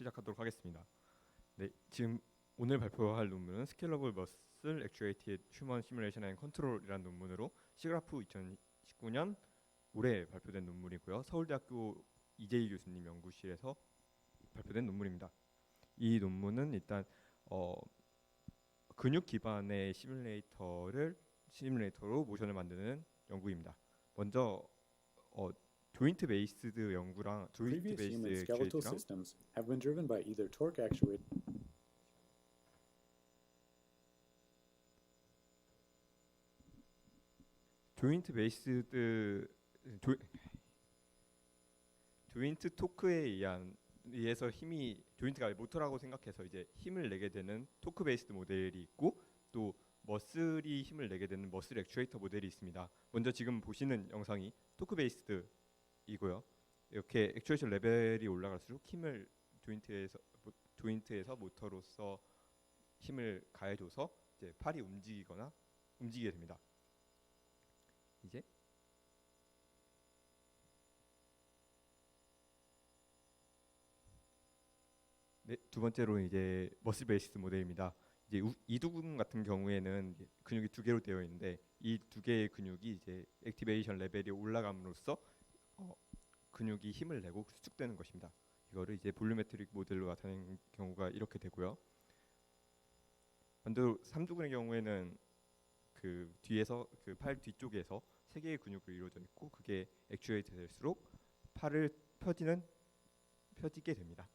시작하도록 하겠습니다. 네, 지금 오늘 발표할 논문은 Scalable Muscle Actuated Human Simulation and Control이라는 논문으로 시그라프 2019년 올해 발표된 논문이고요. 서울대학교 이재희 교수님 연구실에서 발표된 논문입니다. 이 논문은 일단 근육 기반의 시뮬레이터로 모션을 만드는 연구입니다. 먼저 조인트 베이스드 연구랑 조인트 Previous human 베이스드 skeletal 액추에이트랑 systems have been driven by either torque actuated 조인트 베이스드 조인트 토크에 의해서 힘이 조인트가 모터라고 생각해서 이제 힘을 내게 되는 토크 베이스드 모델이 있고 또 머슬이 힘을 내게 되는 머슬 액추에이터 모델이 있습니다. 먼저 지금 보시는 영상이 토크 베이스드이고요. 이렇게 액추에이션 레벨이 올라갈수록 힘을 조인트에서 모터로서 힘을 가해줘서 이제 팔이 움직이게 됩니다. 이제 네, 두 번째로 이제 머슬 베이스드 모델입니다. 이제 이두근 같은 경우에는 근육이 두 개로 되어 있는데 이 두 개의 근육이 이제 액티베이션 레벨이 올라감으로써 근육이 힘을 내고 수축되는 것입니다. 이거를 이제 볼륨메트릭 모델로 나타내는 경우가 이렇게 되고요. 반대로 삼두근의 경우에는 그 뒤에서 그 팔 뒤쪽에서 세 개의 근육으로 이루어져 있고 그게 액추에이트 될수록 팔을 펴지게 됩니다.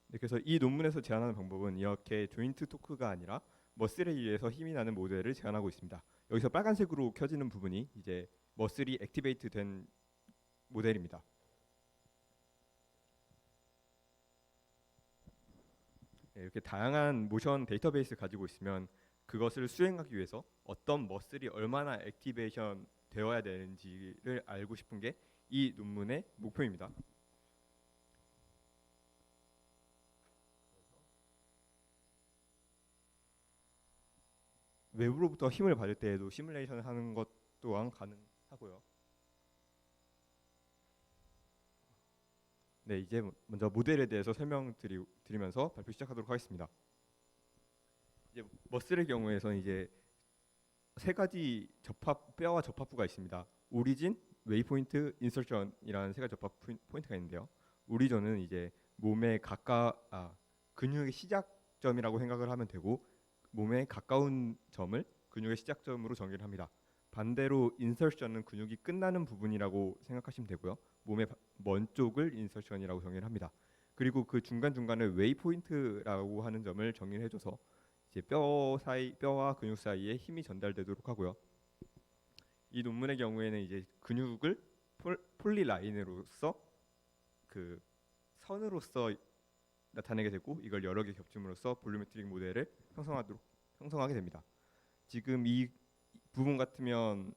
네, 그래서 이 논문에서 제안하는 방법은 이렇게 조인트 토크가 아니라 머슬에 의해서 힘이 나는 모델을 제안하고 있습니다. 여기서 빨간색으로 켜지는 부분이 이제 머슬이 액티베이트 된 모델입니다. 네, 이렇게 다양한 모션 데이터베이스 가지고 있으면 그것을 수행하기 위해서 어떤 머슬이 얼마나 액티베이션 되어야 되는지를 알고 싶은 게 이 논문의 목표입니다. 외부로부터 힘을 받을 때에도 시뮬레이션을 하는 것 또한 가능하고요. 네, 이제 먼저 모델에 대해서 설명드리면서 발표 시작하도록 하겠습니다. 이제 머슬의 경우에서는 이제 세 가지 뼈와 접합부가 있습니다. 오리진, 웨이포인트, 인서션이라는 세 가지 접합 포인트가 있는데요. 오리진은 이제 근육의 시작점이라고 생각을 하면 되고 몸에 가까운 점을 근육의 시작점으로 정의를 합니다. 반대로 인서션은 근육이 끝나는 부분이라고 생각하시면 되고요. 몸의 먼 쪽을 인서션이라고 정의를 합니다. 그리고 그 중간중간에 웨이 포인트라고 하는 점을 정의를 해줘서 이제 뼈와 근육 사이에 힘이 전달되도록 하고요. 이 논문의 경우에는 이제 근육을 폴리라인으로서 그 선으로서 나타내게 되고 이걸 여러 개 겹침으로써 볼륨메트릭 모델을 형성하게 됩니다. 지금 이 부분 같으면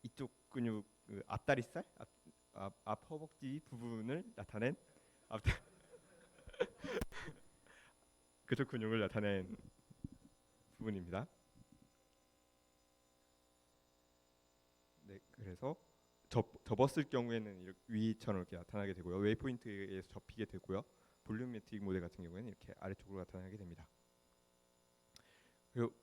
이쪽 근육 앞다리살, 앞 허벅지 부분을 나타낸 그쪽 근육을 나타낸 부분입니다. 네, 그래서 접었을 경우에는 위처럼 이렇게 나타나게 되고요. 웨이포인트에서 접히게 되고요. 볼륨메트릭 모델 같은 경우에는 이렇게 아래쪽으로 나타나게 됩니다. 그리고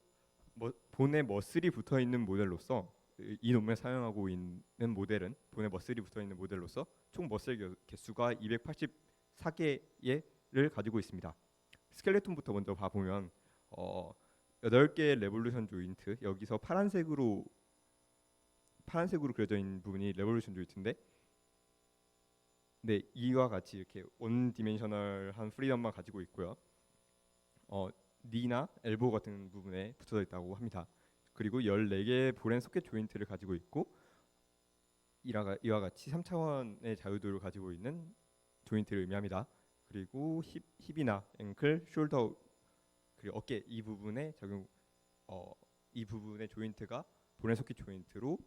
본에 머슬이 붙어 있는 모델로서 이 논문에 사용하고 있는 모델은 본에 머슬이 붙어 있는 모델로서 총 머슬 개수가 284개를 가지고 있습니다. 스켈레톤부터 먼저 봐보면 8개의 레볼루션 조인트, 여기서 파란색으로 그려져 있는 부분이 레볼루션 조인트인데 네, 이와 같이 이렇게 원 디멘셔널한 프리덤만 가지고 있고요. 니나 엘보 같은 부분에 붙어져 있다고 합니다. 그리고 14개의 볼앤 소켓 조인트를 가지고 있고 이와 같이 3차원의 자유도를 가지고 있는 조인트를 의미합니다. 그리고 힙이나 앵클, 숄더 그리고 어깨 이 부분의 조인트가 볼앤 소켓 조인트로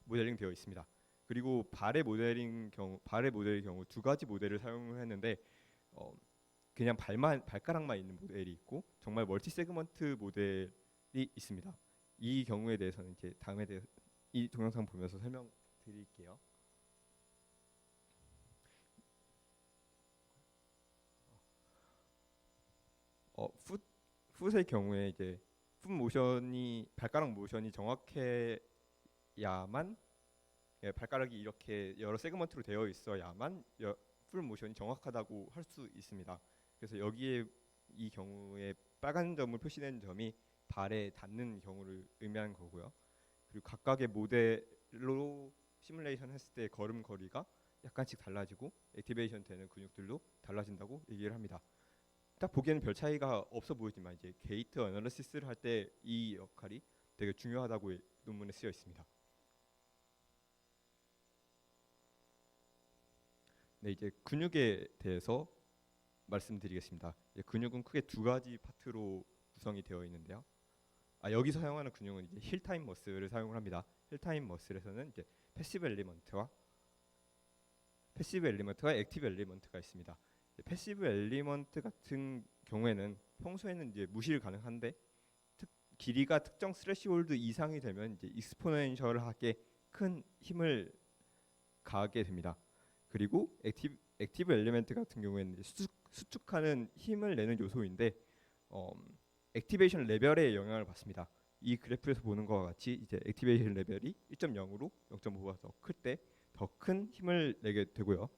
모델링 되어 있습니다. 그리고 발의 모델의 경우 두 가지 모델을 사용을 했는데 그냥 발가락만 있는 모델이 있고 정말 멀티 세그먼트 모델이 있습니다. 이 경우에 대해서는 이제 이 동영상 보면서 드릴게요. 풋의 경우에 이제 풋 모션이 발가락 모션이 정확해야만 발가락이 이렇게 여러 세그먼트로 되어 있어야만 풋 모션이 정확하다고 할 수 있습니다. 그래서 여기에 이 경우에 빨간 점을 표시된 점이 발에 닿는 경우를 의미하는 거고요. 그리고 각각의 모델로 시뮬레이션 했을 때 걸음걸이가 약간씩 달라지고 액티베이션 되는 근육들도 달라진다고 얘기를 합니다. 딱 보기에는 별 차이가 없어 보이지만 이제 게이트 어널리시스를 할 때 이 역할이 되게 중요하다고 논문에 쓰여 있습니다. 네, 이제 근육에 대해서 말씀드리겠습니다. 근육은 크게 두 가지 파트로 구성이 되어 있는데요. 여기서 사용하는 근육은 이제 힐 타임 머슬을 사용을 합니다. 힐 타임 머슬에서는 이제 패시브 엘리먼트와 액티브 엘리먼트가 있습니다. 패시브 엘리먼트 같은 경우에는 평소에는 이제 무시를 가능한데 길이가 특정 스레시홀드 이상이 되면 이제 익스포넨셜하게 큰 힘을 가하게 됩니다. 그리고 액티브 엘리먼트 같은 경우에는 이제 수축하는 힘을 내는 요소인데 액티베이션 레벨에 영향을 받습니다. 이 그래프에서 보는 것과 같이 이제 액티베이션 레벨이 1.0으로 0.5가 더 클 때 더 큰 힘을 내게 되고요.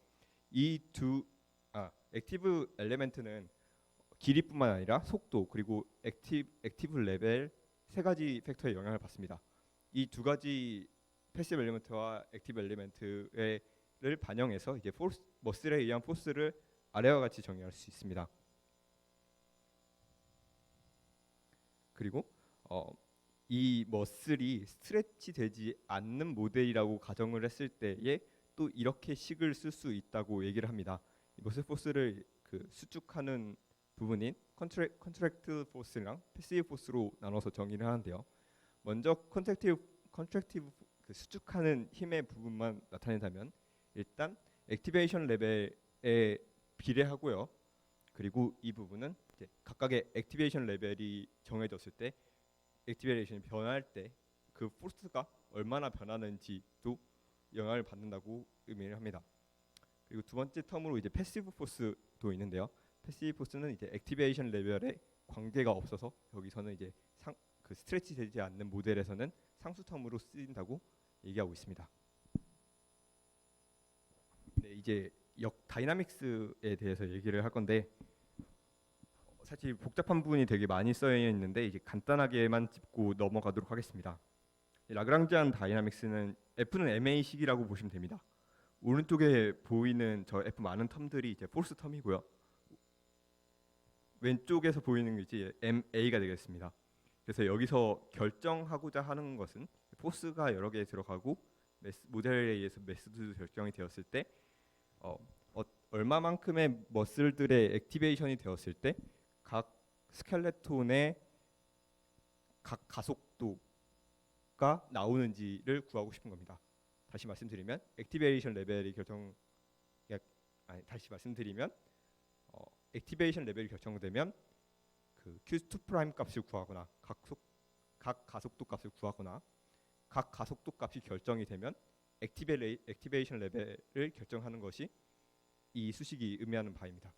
액티브 엘리먼트는 길이뿐만 아니라 속도 그리고 액티브 레벨 세 가지 팩터에 영향을 받습니다. 이 두 가지 패시브 엘리먼트와 액티브 엘리먼트를 반영해서 이제 머슬에 의한 포스를 아래와 같이 정의할 수 있습니다. 그리고 이 머슬이 스트레치 되지 않는 모델이라고 가정을 했을 때에 또 이렇게 식을 쓸 수 있다고 얘기를 합니다. 이 머슬 포스를 그 수축하는 부분인 컨트랙트 포스랑 패시브 포스로 나눠서 정의를 하는데요. 먼저 컨트랙티브 그 수축하는 힘의 부분만 나타낸다면 일단 액티베이션 레벨에 비례하고요. 그리고 이 부분은 이제 각각의 액티베이션 레벨이 정해졌을 때 액티베이션이 변할 때 그 포스가 얼마나 변하는지도 영향을 받는다고 의미를 합니다. 그리고 두 번째 텀으로 이제 패시브 포스도 있는데요. 패시브 포스는 이제 액티베이션 레벨에 관계가 없어서 여기서는 이제 그 스트레치 되지 않는 모델에서는 상수 텀으로 쓰인다고 얘기하고 있습니다. 네, 이제 다이나믹스에 대해서 얘기를 할 건데 사실 복잡한 부분이 되게 많이 쓰여 있는데 이제 간단하게만 짚고 넘어가도록 하겠습니다. 라그랑지안 다이나믹스는 F는 MA식이라고 보시면 됩니다. 오른쪽에 보이는 저 F 많은 텀들이 이제 포스 텀이고요. 왼쪽에서 보이는 게 이제 MA가 되겠습니다. 그래서 여기서 결정하고자 하는 것은 포스가 여러 개 들어가고 모델에 의해서 매스도 결정이 되었을 때 얼마만큼의 머슬들의 액티베이션이 되었을 때 각 스켈레톤의 각 가속도가 나오는지를 구하고 싶은 겁니다. 다시 말씀드리면 액티베이션 레벨이 액티베이션 레벨이 결정되면 그 Q2 프라임 값을 구하거나 각 가속도 값을 구하거나 각 가속도 값이 결정이 되면 액티베이션 레벨을 결정하는 것이 이 수식이 의미하는 바입니다.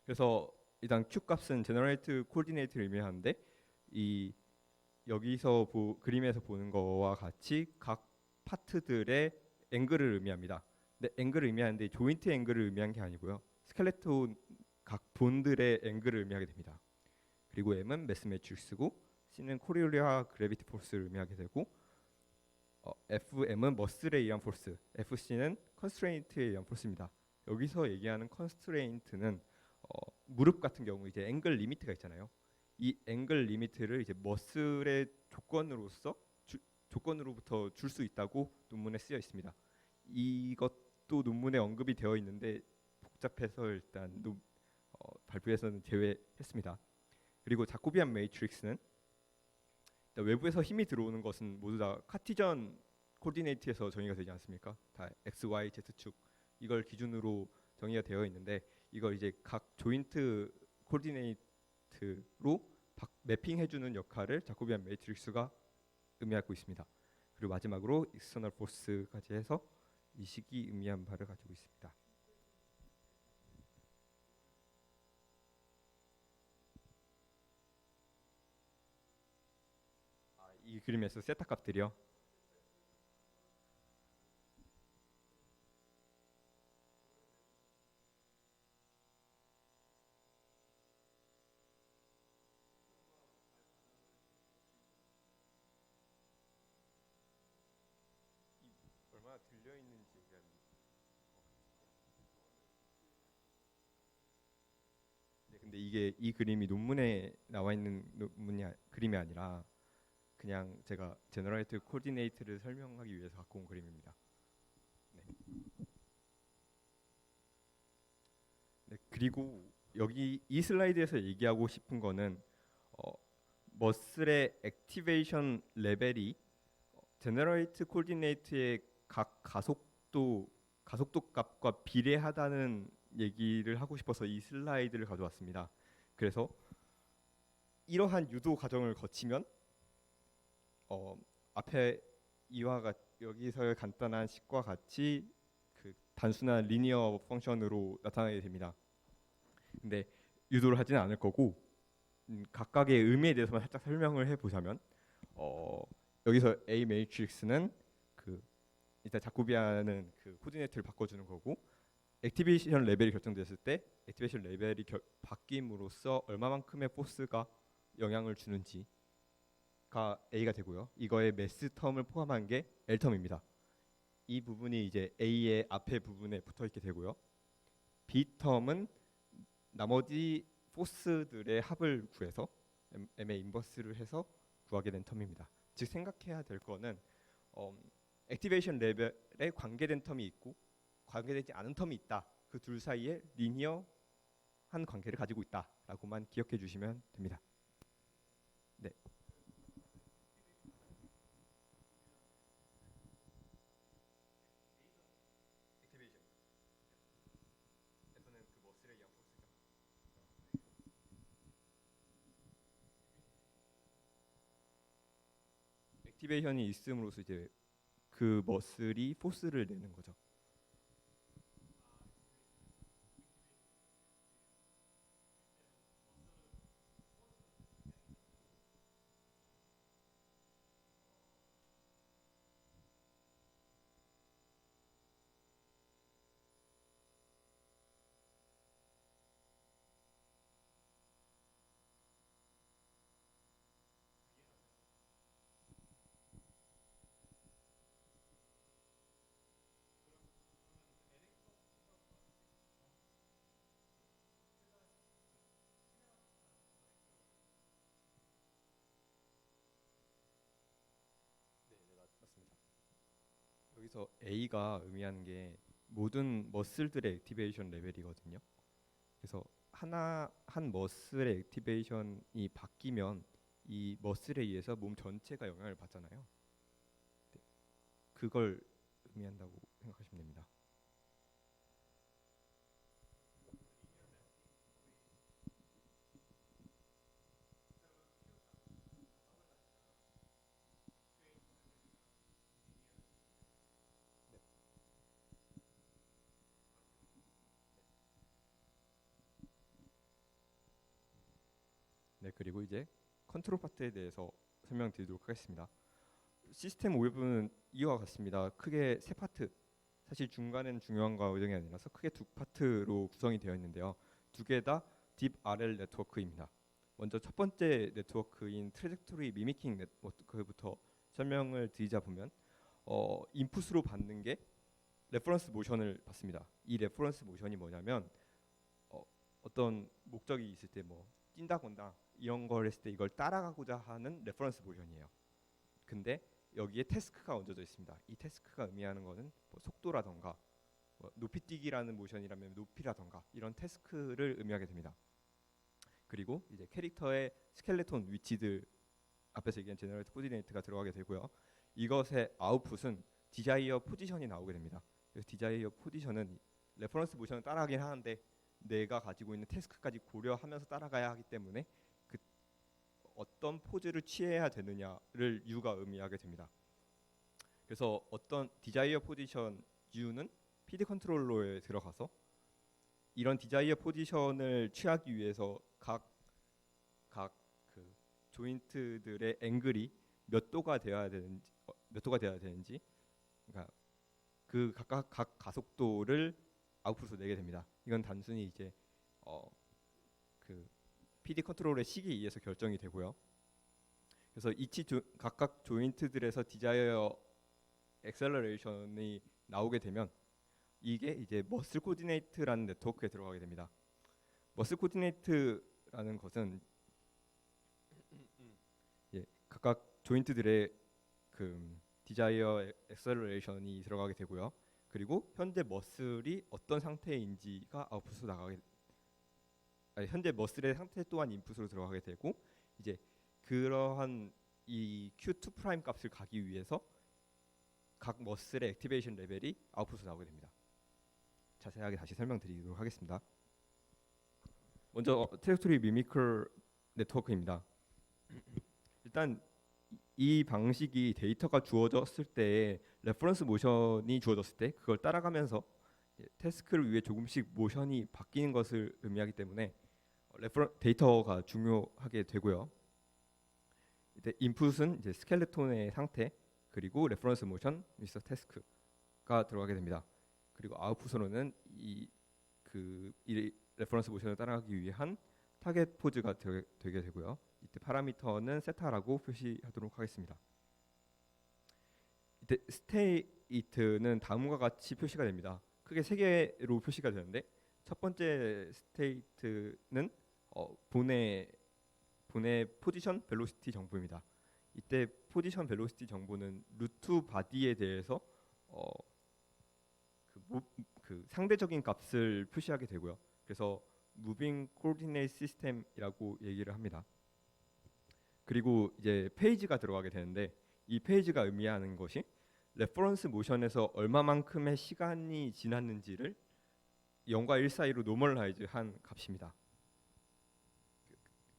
그래서 일단 Q 값은 제너레이트 코디네이트를 의미하는데 이 여기서 그림에서 보는 거와 같이 각 파트들의 앵글을 의미합니다. 근데 앵글을 의미하는데 조인트 앵글을 의미한 게 아니고요. 스켈레톤 각 본들의 앵글을 의미하게 됩니다. 그리고 M은 매스 매트릭스고 C는 코리올리아 그래비티 포스를 의미하게 되고 FM은 머슬에 의한 포스, FC는 컨스트레인트에 의한 포스입니다. 여기서 얘기하는 컨스트레인트는 무릎 같은 경우 이제 앵글 리미트가 있잖아요. 이 앵글 리미트를 이제 머슬의 조건으로부터 줄 수 있다고 논문에 쓰여 있습니다. 이것도 논문에 언급이 되어 있는데 복잡해서 일단 발표에서는 제외했습니다. 그리고 자코비안 매트릭스는 외부에서 힘이 들어오는 것은 모두 다 카티전 코디네이트에서 정의가 되지 않습니까? 다 x, y, z축 이걸 기준으로 정의가 되어 있는데 이걸 이제 각 조인트 코디네이트로 매핑해주는 역할을 자코비안 매트릭스가 의미하고 있습니다. 그리고 마지막으로 external force까지 해서 이 식이 의미한 바를 가지고 있습니다. 이 그림에서 세타 값들이요. 얼마나 들려 있는지 우리가 네, 근데 이게 이 그림이 논문에 나와 있는 그림이 아니라 그냥 제가 제너레이티브 코디네이트를 설명하기 위해서 갖고 온 그림입니다. 네. 네, 그리고 여기 이 슬라이드에서 얘기하고 싶은 거는 어, 머슬의 액티베이션 레벨이 제너레이트 코디네이트의 각 가속도 값과 비례하다는 얘기를 하고 싶어서 이 슬라이드를 가져왔습니다. 그래서 이러한 유도 과정을 거치면 앞에 여기서의 간단한 식과 같이 그 단순한 리니어 펑션으로 나타나게 됩니다. 근데 유도를 하지는 않을 거고 각각의 의미에 대해서만 살짝 설명을 해보자면 여기서 A 매트릭스는 그 일단 자코비안은 그 코디네이트를 바꿔주는 거고 액티베이션 레벨이 결정됐을 때 액티베이션 레벨이 바뀜으로써 얼마만큼의 포스가 영향을 주는지가 A가 되고요. 이거의 매스 텀을 포함한 게 L 텀입니다. 이 부분이 이제 A의 앞에 부분에 붙어 있게 되고요. B 텀은 나머지 포스들의 합을 구해서 M의 인버스를 해서 구하게 된 텀입니다. 즉 생각해야 될 거는 액티베이션 레벨에 관계된 텀이 있고 관계되지 않은 텀이 있다. 그 둘 사이에 리니어한 관계를 가지고 있다라고만 기억해 주시면 됩니다. 네. 액티베이션에서는 그 머슬에 의한 포스가 액티베이션이 있음으로써 이제 그 머슬이 포스를 내는 거죠. 맞습니다. 여기서 A가 의미하는 게 모든 머슬들의 액티베이션 레벨이거든요. 그래서 한 머슬의 액티베이션이 바뀌면 이 머슬에 의해서 몸 전체가 영향을 받잖아요. 네, 그걸 의미한다고 생각하시면 됩니다. 네, 그리고 이제 컨트롤 파트에 대해서 설명드리도록 하겠습니다. 시스템 웹은 이와 같습니다. 크게 세 파트, 사실 중간에는 중요한 과정이 아니라서 크게 두 파트로 구성이 되어 있는데요. 두 개 다 딥 RL 네트워크입니다. 먼저 첫 번째 네트워크인 트래젝토리 미미킹 네트워크부터 설명을 드리자 보면 인풋으로 받는 게 레퍼런스 모션을 받습니다. 이 레퍼런스 모션이 뭐냐면 어떤 목적이 있을 때 뭐 뛴다 건다 이런 걸 했을 때 이걸 따라가고자 하는 레퍼런스 모션이에요. 근데 여기에 태스크가 얹어져 있습니다. 이 태스크가 의미하는 거는 뭐 속도라던가 뭐 높이 뛰기라는 모션이라면 높이라던가 이런 태스크를 의미하게 됩니다. 그리고 이제 캐릭터의 스켈레톤 위치들 앞에서 얘기한 제너레이트 코디네이트가 들어가게 되고요. 이것의 아웃풋은 디자이어 포지션이 나오게 됩니다. 그래서 디자이어 포지션은 레퍼런스 모션을 따라가긴 하는데 내가 가지고 있는 태스크까지 고려하면서 따라가야 하기 때문에 그 어떤 포즈를 취해야 되느냐를 U가 의미하게 됩니다. 그래서 어떤 디자이어 포지션 U는 PD 컨트롤러에 들어가서 이런 디자이어 포지션을 취하기 위해서 각 그 조인트들의 앵글이 몇 도가 되어야 되는지 그러니까 그 각 가속도를 아웃풋으로 내게 됩니다. 이건 단순히 이제 그 PD 컨트롤의 시기에 의해서 결정이 되고요. 그래서 각각 조인트들에서 디자이어 액셀러레이션이 나오게 되면 이게 이제 머슬 코디네이트라는 네트워크에 들어가게 됩니다. 머슬 코디네이트라는 것은 각각 조인트들의 그 디자이어 액셀러레이션이 들어가게 되고요. 그리고 현재 머슬이 어떤 상태인지가 아웃풋으로 현재 머슬의 상태 또한 인풋으로 들어가게 되고 이제 그러한 이 Q2 프라임 값을 가기 위해서 각 머슬의 액티베이션 레벨이 아웃풋으로 나오게 됩니다. 자세하게 다시 설명드리도록 하겠습니다. 먼저 트랙토리 미미커 네트워크입니다. 일단 이 방식이 데이터가 주어졌을 때 레퍼런스 모션이 주어졌을 때 그걸 따라가면서 태스크를 위해 조금씩 모션이 바뀌는 것을 의미하기 때문에 데이터가 중요하게 되고요. 이제 인풋은 이제 스켈레톤의 상태 그리고 레퍼런스 모션, 미스터 태스크가 들어가게 됩니다. 그리고 아웃풋으로는 이 레퍼런스 모션을 따라가기 위한 타겟 포즈가 되게 되고요. 이때 파라미터는 세타라고 표시하도록 하겠습니다. 이때 스테이트는 다음과 같이 표시가 됩니다. 크게 세 개로 표시가 되는데 첫 번째 스테이트는 본의 포지션 벨로시티 정보입니다. 이때 포지션 벨로시티 정보는 루트 바디에 대해서 그 상대적인 값을 표시하게 되고요. 그래서 무빙 코디네이트 시스템이라고 얘기를 합니다. 그리고 이제 페이지가 들어가게 되는데 이 페이지가 의미하는 것이 레퍼런스 모션에서 얼마만큼의 시간이 지났는지를 0과 1 사이로 노멀라이즈한 값입니다.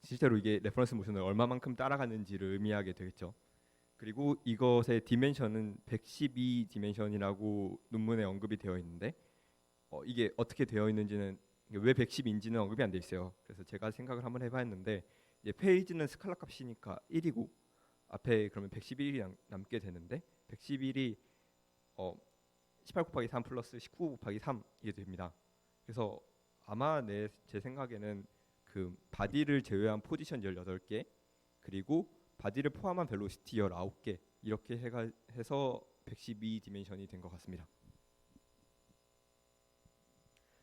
실제로 이게 레퍼런스 모션을 얼마만큼 따라가는지를 의미하게 되겠죠. 그리고 이것의 디멘션은 112 디멘션이라고 논문에 언급이 되어 있는데 이게 어떻게 되어 있는지는 왜 110인지는 언급이 안 돼 있어요. 그래서 제가 생각을 한번 해봤는데 이제 페이지는 스칼라 값이니까 1이고 앞에 그러면 111이 남게 되는데 111이 18 곱하기 3 플러스 19 곱하기 3 이게 됩니다. 그래서 아마 제 생각에는 그 바디를 제외한 포지션 18개 그리고 바디를 포함한 벨로시티 19개 이렇게 해서 112 디멘션이 된 것 같습니다.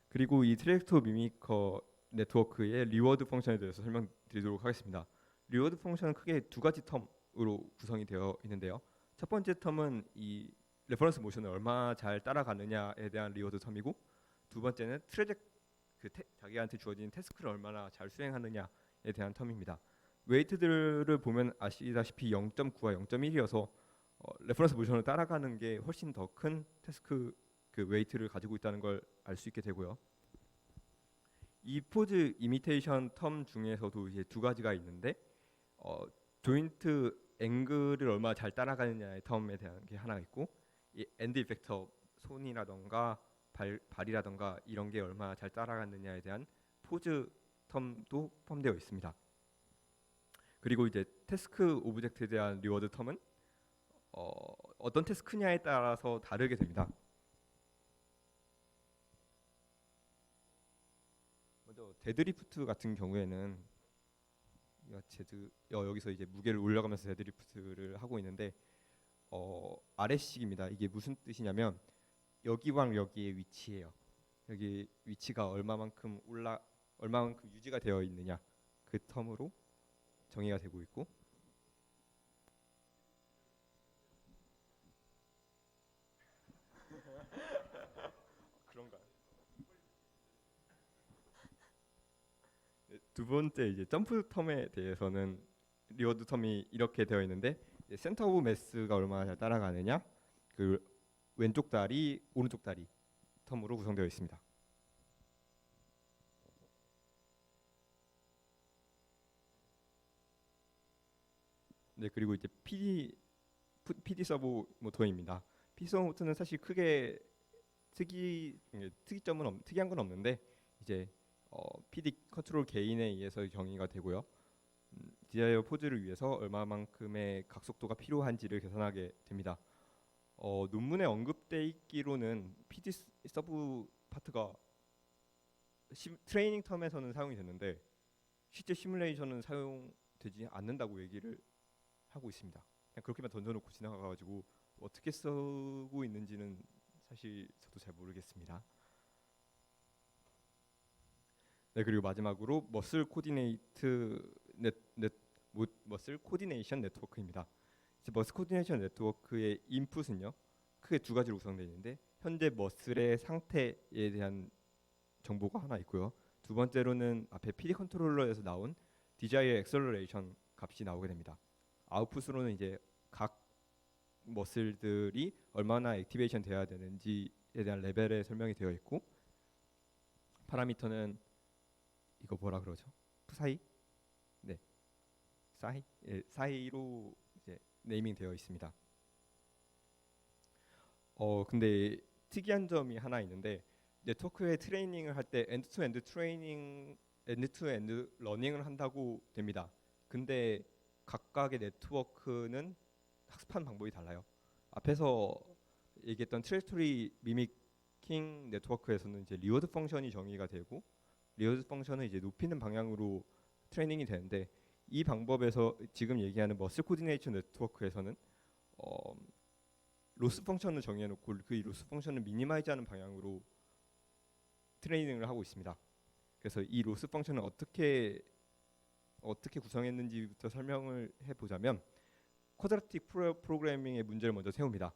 그리고 이 트랙토 미미커 네트워크의 리워드 펑션에 대해서 설명드리도록 하겠습니다. 리워드 펑션은 크게 두 가지 텀으로 구성이 되어 있는데요. 첫 번째 텀은 이 레퍼런스 모션을 얼마 잘 따라가느냐에 대한 리워드 텀이고 두 번째는 자기한테 주어진 태스크를 얼마나 잘 수행하느냐에 대한 텀입니다. 웨이트들을 보면 아시다시피 0.9와 0.1이어서 레퍼런스 모션을 따라가는 게 훨씬 더 큰 태스크 그 웨이트를 가지고 있다는 걸 알 수 있게 되고요. 이 포즈 이미테이션 텀 중에서도 이제 두 가지가 있는데 조인트 앵글을 얼마나 잘 따라가느냐의 텀에 대한 게 하나 있고 이 엔드 이펙터 손이라던가 발이라던가 이런 게 얼마나 잘 따라가느냐에 대한 포즈 텀도 포함되어 있습니다. 그리고 이제 태스크 오브젝트에 대한 리워드 텀은 어떤 태스크냐에 따라서 다르게 됩니다. 먼저 데드리프트 같은 경우에는 여기서 이제 무게를 올려가면서 데드리프트를 하고 있는데 아래식입니다. 이게 무슨 뜻이냐면 여기랑 여기의 위치예요. 여기 위치가 얼마만큼 유지가 되어 있느냐 그 텀으로 정의가 되고 있고 그런가요? 두 번째 이제 점프 텀에 대해서는 리워드 텀이 이렇게 되어 있는데 센터 오브 매스가 얼마나 잘 따라가느냐 그 왼쪽 다리 오른쪽 다리 텀으로 구성되어 있습니다. 네, 그리고 이제 PD PD 서버 모터입니다. PD 서버 모터는 사실 크게 특이한 건 없는데 이제 PD 컨트롤 게인에 의해서 정의가 되고요. 디자이어 포즈를 위해서 얼마만큼의 각속도가 필요한지를 계산하게 됩니다. 논문에 언급돼 있기로는 PD 서브 파트가 트레이닝 텀에서는 사용이 됐는데 실제 시뮬레이션은 사용되지 않는다고 얘기를 하고 있습니다. 그냥 그렇게만 던져놓고 지나가가지고 어떻게 쓰고 있는지는 사실 저도 잘 모르겠습니다. 네, 그리고 마지막으로 머슬 코디네이션 네트워크입니다. 이제 머슬 코디네이션 네트워크의 인풋은요 크게 두 가지로 구성되어 있는데 현재 머슬의 상태에 대한 정보가 하나 있고요. 두 번째로는 앞에 PD 컨트롤러에서 나온 디자이어 액셀러레이션 값이 나오게 됩니다. 아웃풋으로는 이제 각 머슬들이 얼마나 액티베이션 돼야 되는지에 대한 레벨의 설명이 되어 있고 파라미터는 이거 뭐라 그러죠? 사이? 네, 사이로 이제 네이밍 되어 있습니다. 근데 특이한 점이 하나 있는데 네트워크의 트레이닝을 할 때 엔드 투 엔드 러닝을 한다고 됩니다. 근데 각각의 네트워크는 학습하는 방법이 달라요. 앞에서 얘기했던 트레이토리 미미킹 네트워크에서는 이제 리워드 펑션이 정의가 되고 리워드 펑션은 이제 높이는 방향으로 트레이닝이 되는데 이 방법에서 지금 얘기하는 머슬 코디네이션 네트워크에서는 로스 펑션을 정해놓고 그 로스 펑션을 미니마이즈하는 방향으로 트레이닝을 하고 있습니다. 그래서 이 로스 펑션을 어떻게 구성했는지부터 설명을 해보자면 쿼드라틱 프로그래밍의 문제를 먼저 세웁니다.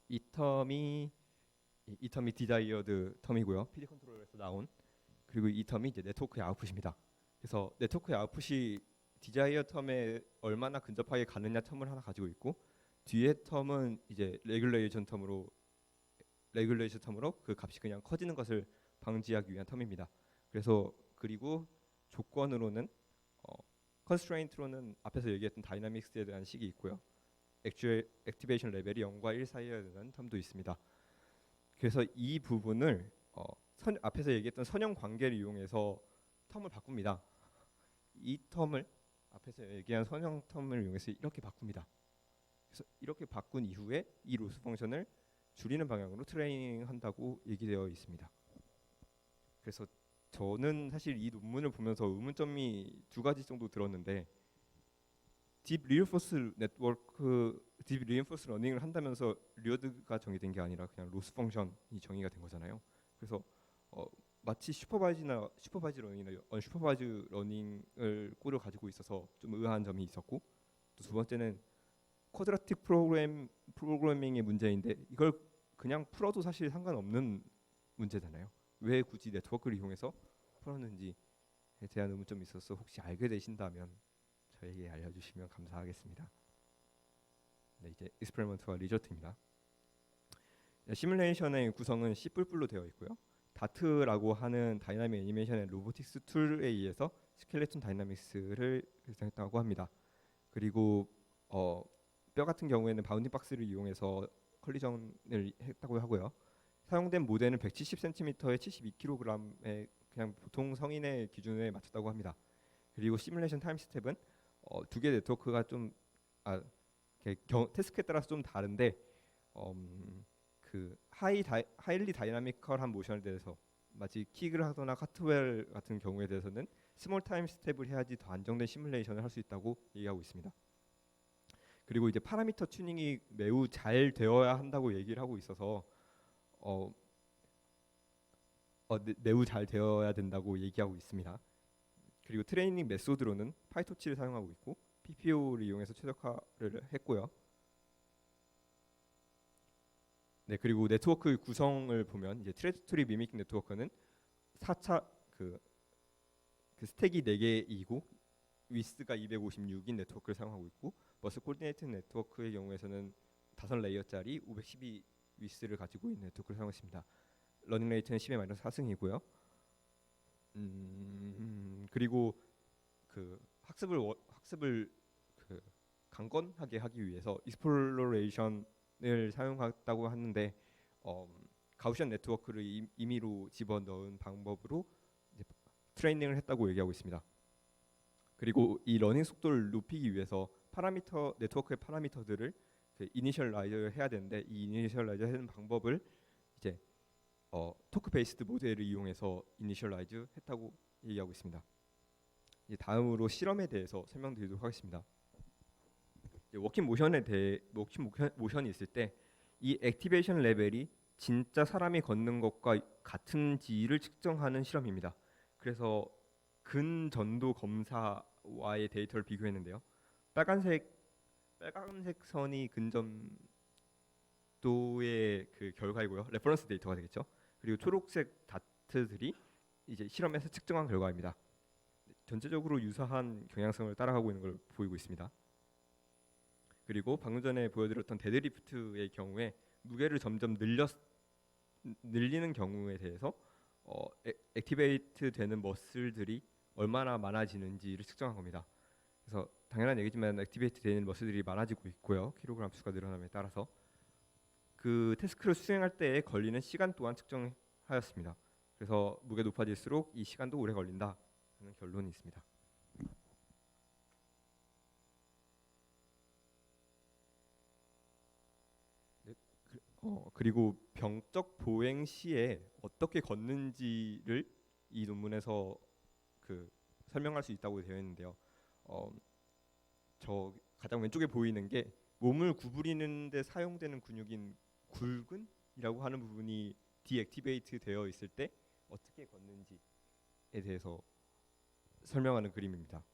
이 텀이 디자이어드 텀이고요. PD 컨트롤러에서 나온 그리고 이 텀이 이제 네트워크의 아웃풋입니다. 그래서 네트워크의 아웃풋이 디자이어 텀에 얼마나 근접하게 가느냐 텀을 하나 가지고 있고 뒤에 텀은 이제 레귤레이션 텀으로 그 값이 그냥 커지는 것을 방지하기 위한 텀입니다. 그래서 그리고 조건으로는 컨스트레인트로는 앞에서 얘기했던 다이나믹스에 대한 식이 있고요. 액티베이션 레벨이 0과 1 사이에 대한 텀도 있습니다. 그래서 이 부분을 앞에서 얘기했던 선형 관계를 이용해서 텀을 바꿉니다. 이 텀을 앞에서 얘기한 선형 텀을 이용해서 이렇게 바꿉니다. 그래서 이렇게 바꾼 이후에 이 로스 펑션을 줄이는 방향으로 트레이닝 한다고 얘기되어 있습니다. 그래서 저는 사실 이 논문을 보면서 의문점이 두 가지 정도 들었는데 딥 리인포스 러닝을 한다면서 리워드가 정의된 게 아니라 그냥 로스 펑션이 정의가 된 거잖아요. 그래서 마치 슈퍼바이즈 러닝이나 언슈퍼바이즈 러닝을 꼴을 가지고 있어서 좀 의아한 점이 있었고 또 두 번째는 쿼드라틱 프로그래밍의 문제인데 이걸 그냥 풀어도 사실 상관없는 문제잖아요. 왜 굳이 네트워크를 이용해서 풀었는지에 대한 의문점이 있어서 혹시 알게 되신다면 저에게 알려주시면 감사하겠습니다. 네, 이제 익스페리먼트와 리저트입니다. 시뮬레이션의 구성은 C++로 되어 있고요. 다트라고 하는 다이나믹 애니메이션의 로보틱스 툴에 의해서 스켈레톤 다이나믹스를 구성했다고 합니다. 그리고 뼈 같은 경우에는 바운딩 박스를 이용해서 컬리전을 했다고 하고요. 사용된 모델은 170cm에 72kg의 그냥 보통 성인의 기준에 맞췄다고 합니다. 그리고 시뮬레이션 타임 스텝은 두 개 네트워크가 좀 태스크에 따라서 좀 다른데 그 하일리 다이나미컬한 모션에 대해서 마치 킥을 하거나 카트웰 같은 경우에 대해서는 스몰 타임 스텝을 해야지 더 안정된 시뮬레이션을 할 수 있다고 얘기하고 있습니다. 그리고 이제 파라미터 튜닝이 매우 잘 되어야 한다고 얘기를 하고 있어서 매우 잘 되어야 된다고 얘기하고 있습니다. 그리고 트레이닝 메소드로는 파이토치를 사용하고 있고 PPO를 이용해서 최적화를 했고요. 네, 그리고 네트워크 구성을 보면 이제 트레이토리 미믹 네트워크는 4차 그 스택이 4개이고 위스가 256인 네트워크를 사용하고 있고 머슬 코디네이트 네트워크의 경우에서는 5레이어짜리 512 위스를 가지고 있는 네트워크를 사용했습니다. 러닝 레이트는 10의 -4승이고요. 그리고 그 학습을 강건하게 하기 위해서 익스플로레이션을 사용했다고 하는데 가우시안 네트워크를 임의로 집어넣은 방법으로 이제 트레이닝을 했다고 얘기하고 있습니다. 그리고 이 러닝 속도를 높이기 위해서 파라미터 네트워크의 파라미터들을 이니셜라이저 해야 되는데 이 이니셜라이저 하는 방법을 이제 토크 베이스드 모델을 이용해서 이니셜라이즈 했다고 얘기하고 있습니다. 이제 다음으로 실험에 대해서 설명드리도록 하겠습니다. 워킹 모션이 있을 때 이 액티베이션 레벨이 진짜 사람이 걷는 것과 같은지를 측정하는 실험입니다. 그래서 근전도 검사와의 데이터를 비교했는데요. 빨간색 선이 근전도의 그 결과이고요. 레퍼런스 데이터가 되겠죠. 그리고 초록색 다트들이 이제 실험에서 측정한 결과입니다. 전체적으로 유사한 경향성을 따라가고 있는 걸 보이고 있습니다. 그리고 방금 전에 보여드렸던 데드리프트의 경우에 무게를 점점 늘리는 경우에 대해서 액티베이트 되는 머슬들이 얼마나 많아지는지를 측정한 겁니다. 그래서 당연한 얘기지만 액티베이트 되는 머슬들이 많아지고 있고요. 킬로그램 수가 늘어남에 따라서 그 태스크를 수행할 때에 걸리는 시간 또한 측정하였습니다. 그래서 무게 높아질수록 이 시간도 오래 걸린다 하는 결론이 있습니다. 그리고 병적 보행 시에 어떻게 걷는지를 이 논문에서 설명할 수 있다고 되어 있는데요. 저 가장 왼쪽에 보이는 게 몸을 구부리는 데 사용되는 근육인 굴근이라고 하는 부분이 디액티베이트 되어 있을 때 어떻게 걷는지에 대해서 설명하는 그림입니다.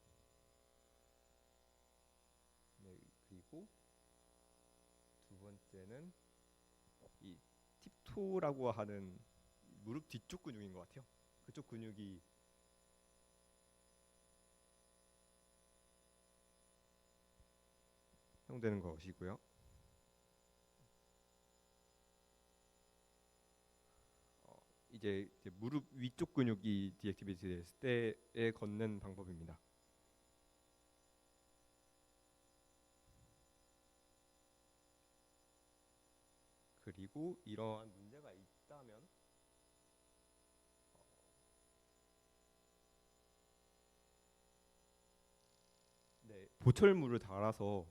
네, 그리고 두 번째는 이 팁토라고 하는 무릎 뒤쪽 근육인 것 같아요. 그쪽 근육이 사용되는 것이고요. 이제 무릎 위쪽 근육이 디액티베이트 됐을 때에 걷는 방법입니다. 그리고 이러한 문제가 있다면 보철물을 달아서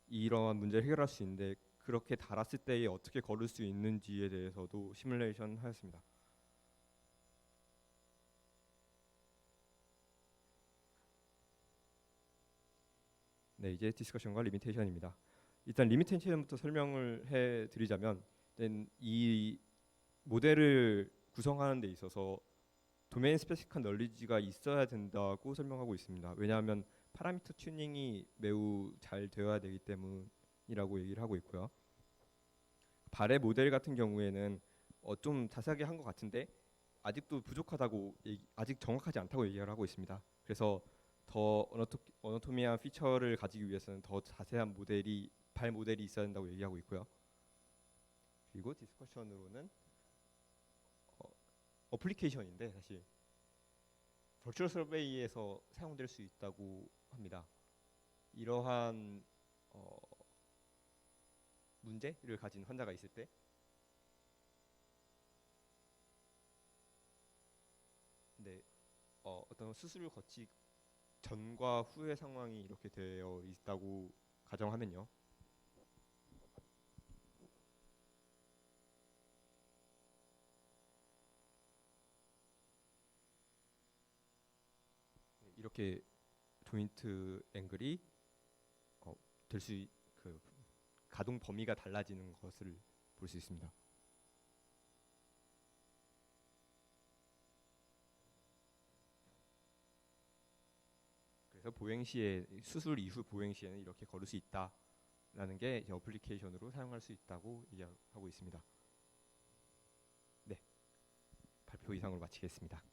이러한 문제를 해결할 수 있는데 그렇게 달았을 때에 어떻게 걸을 수 있는지에 대해서도 시뮬레이션 하였습니다. 네, 이제 디스커션과 리미테이션입니다. 일단 리미테이션부터 설명을 해드리자면 이 모델을 구성하는 데 있어서 도메인 스페시픽한 널리지가 있어야 된다고 설명하고 있습니다. 왜냐하면 파라미터 튜닝이 매우 잘 되어야 되기 때문이라고 얘기를 하고 있고요. 발의 모델 같은 경우에는 좀 자세하게 한 것 같은데 아직도 부족하다고 아직 정확하지 않다고 얘기를 하고 있습니다. 그래서 더 어너토미한 피처를 가지기 위해서는 더 자세한 발 모델이 있어야 된다고 얘기하고 있고요. 그리고 디스커션으로는 어플리케이션인데 사실 버추얼 서베이에서 사용될 수 있다고 합니다. 이러한 문제를 가진 환자가 있을 때 어떤 수술을 거치 전과 후의 상황이 이렇게 되어 있다고 가정하면요. 이렇게 조인트 앵글이 그 가동 범위가 달라지는 것을 볼 수 있습니다. 그래서 수술 이후 보행 시에는 이렇게 걸을 수 있다라는 게 이제 어플리케이션으로 사용할 수 있다고 얘기하고 있습니다. 네, 발표 이상으로 마치겠습니다.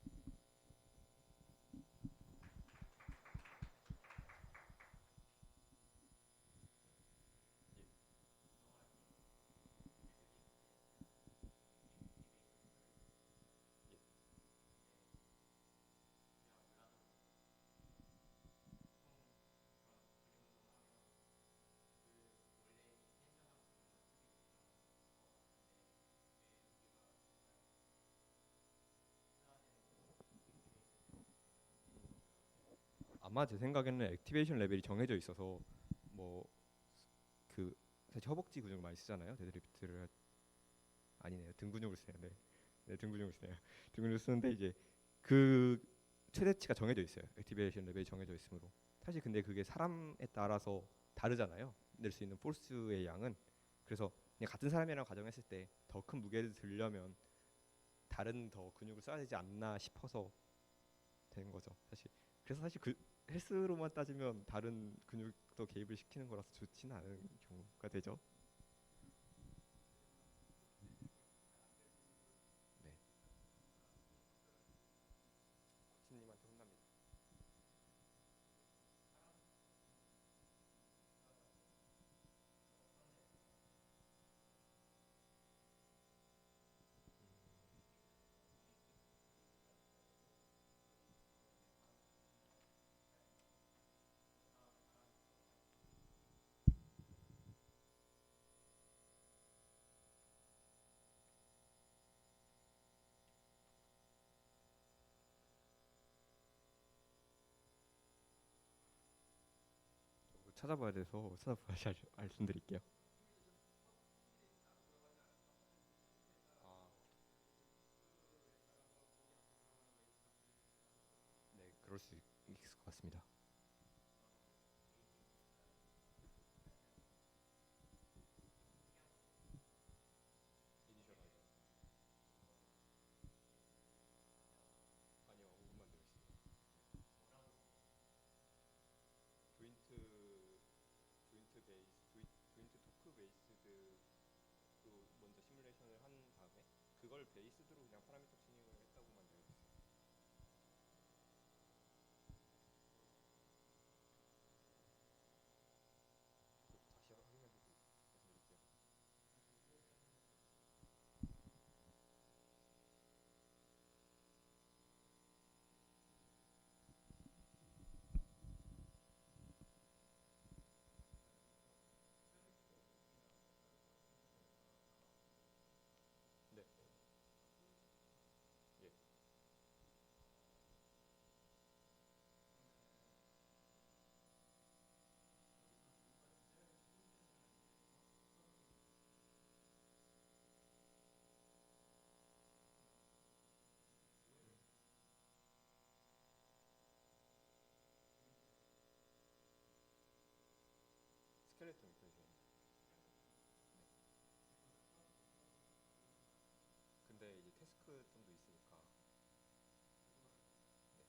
아마 제 생각에는 액티베이션 레벨이 정해져 있어서 뭐 그 사실 허벅지 근육을 많이 쓰잖아요. 데드리프트를 아니네요. 등 근육을 쓰네요. 네, 네, 등 근육을 쓰네요. 등 근육을 쓰는데 이제 그 최대치가 정해져 있어요. 액티베이션 레벨이 정해져 있으므로. 사실 근데 그게 사람에 따라서 다르잖아요. 낼 수 있는 포스의 양은. 그래서 그냥 같은 사람이랑 가정했을 때 더 큰 무게를 들려면 다른 더 근육을 써야 되지 않나 싶어서 되는 거죠. 사실. 그래서 사실 그 헬스로만 따지면 다른 근육도 개입을 시키는 거라서 좋지는 않은 경우가 되죠. 네. 코치님한테 혼납니다. 찾아봐야 돼서 찾아봐야지 말씀드릴게요. 아, 네, 그럴 수 있을 것 같습니다. 이니셜 아니요, 5분만 들어있습니다. 조인트 조인트 베이스 조인트 토크 베이스드로 먼저 시뮬레이션을 한 다음에 그걸 베이스드로 그냥 파라미터 튜닝을 했다고만 되어 있어요. 다시 확인해보고 말씀드릴게요. 네, 예. 스켈레톤 표시입니다. 네. 근데 이제 태스크 좀도 있으니까 네,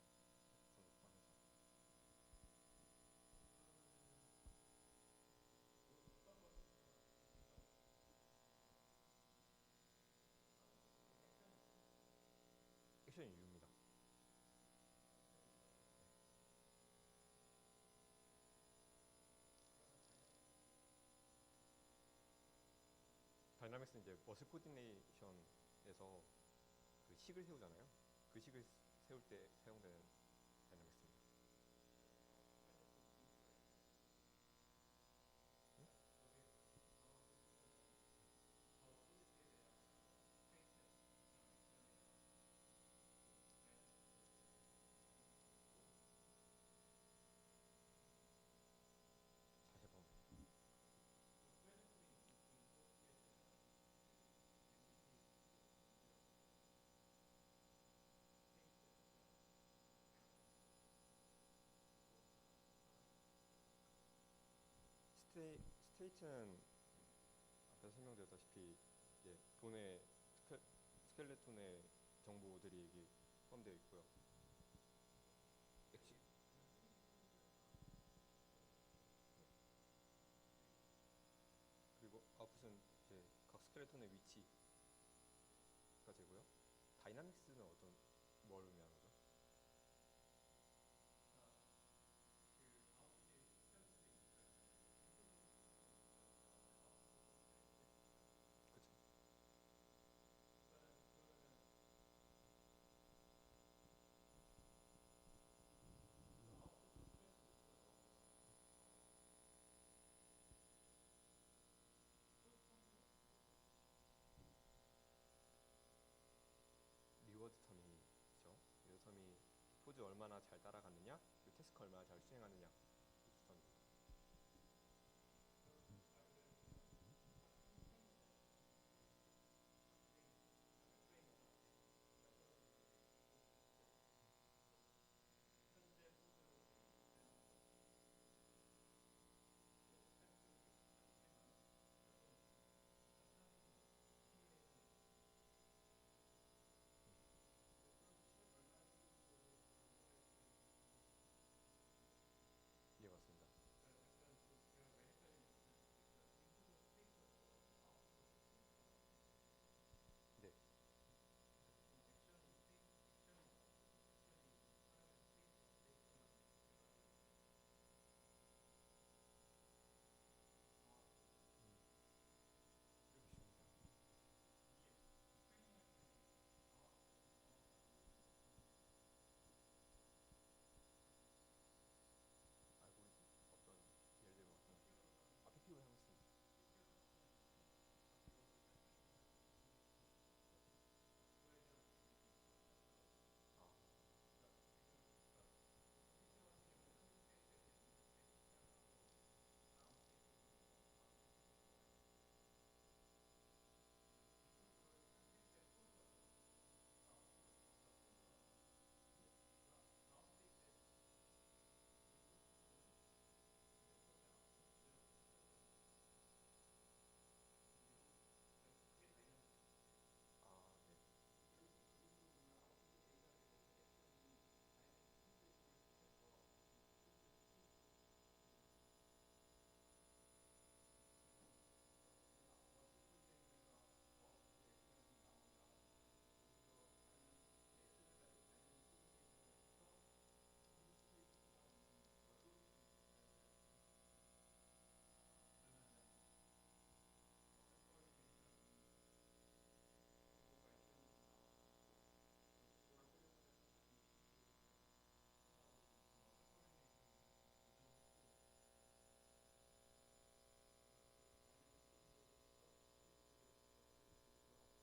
좀 포함해서 액션이 유입니다. 다이나믹스는 이제 머슬 코디네이션에서 그 식을 세우잖아요. 그 식을 세울 때 사용되는 다이나믹스입니다. 응? 다시 한번 스테이트는 앞에서 설명드렸다시피 이제 돈의 스켈레톤의 정보들이 여기 포함되어 있고요. 액시, 네. 그리고 아웃풋은 이제 각 스켈레톤의 위치가 되고요. 다이나믹스는 어떤 뭘 의미하는 거죠? 그쵸? 리워드 텀이죠. 리워드 텀이 포즈 얼마나 잘 따라갔느냐, 그리고 태스크 얼마나 잘 수행하느냐 수준입니다. 예, 맞습니다. 네. 그렇습니다. 알고리즘 어떤 예를 들면 어떤 PPU 사용했습니다.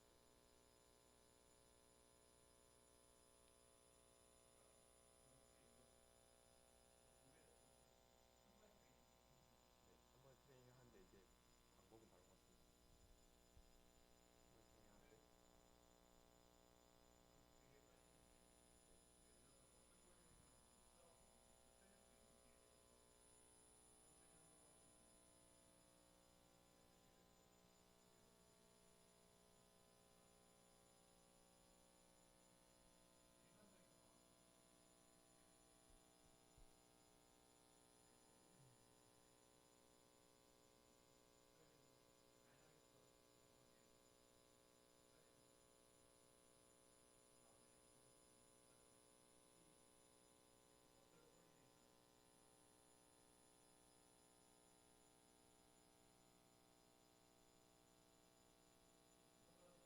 아, 네. 네. 한 번에 트레이닝 하는데 이게 방법은 다른 것 같습니다. 한 번에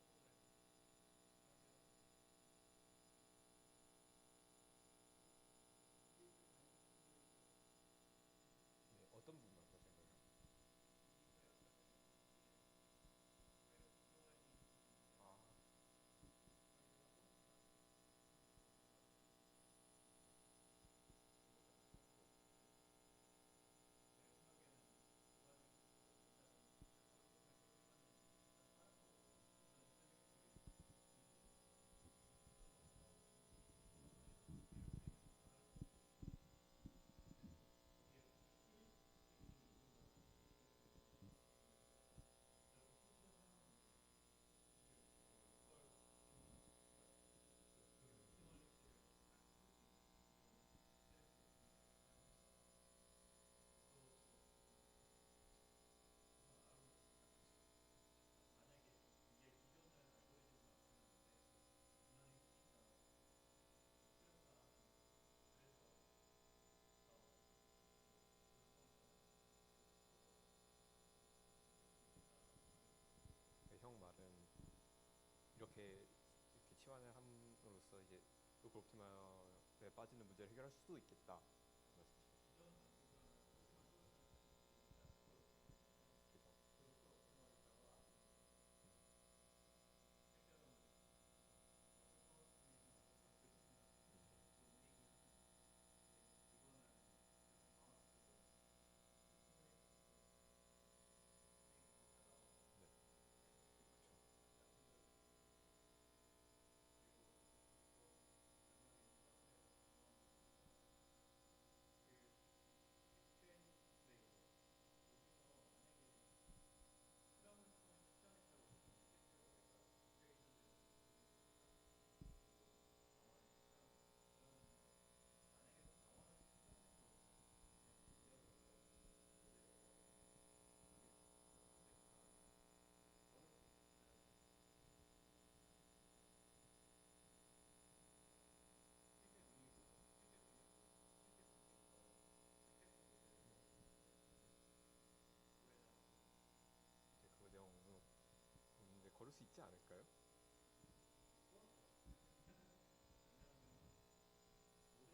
트레이닝 하는데 네. 어떤 부분 말씀하시는 거예요? 아, 네, 형 말은 이렇게 치환을 함으로써 이제 로컬 옵티마에 빠지는 문제를 해결할 수도 있겠다 말씀이시죠. 그죠? 수 있지 않을까요? 글쎄요. 그거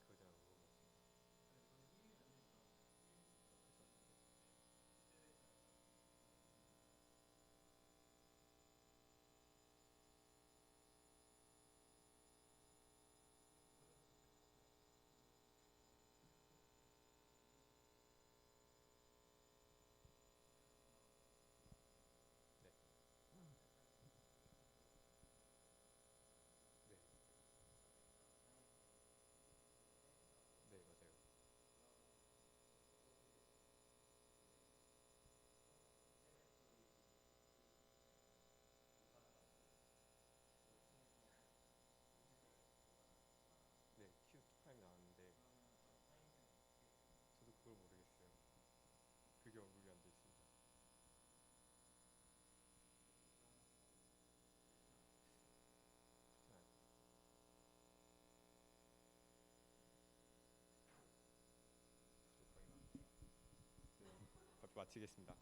제가 물어보겠습니다. 그죠? 네. 네. 네, 맞아요. 네, Q2 프라임 나왔는데 저도 그걸 모르겠어요. 그게 언급이 안 돼 있습니다. 그렇진 않아요. 부족하긴 합니다. 네, 발표 마치겠습니다.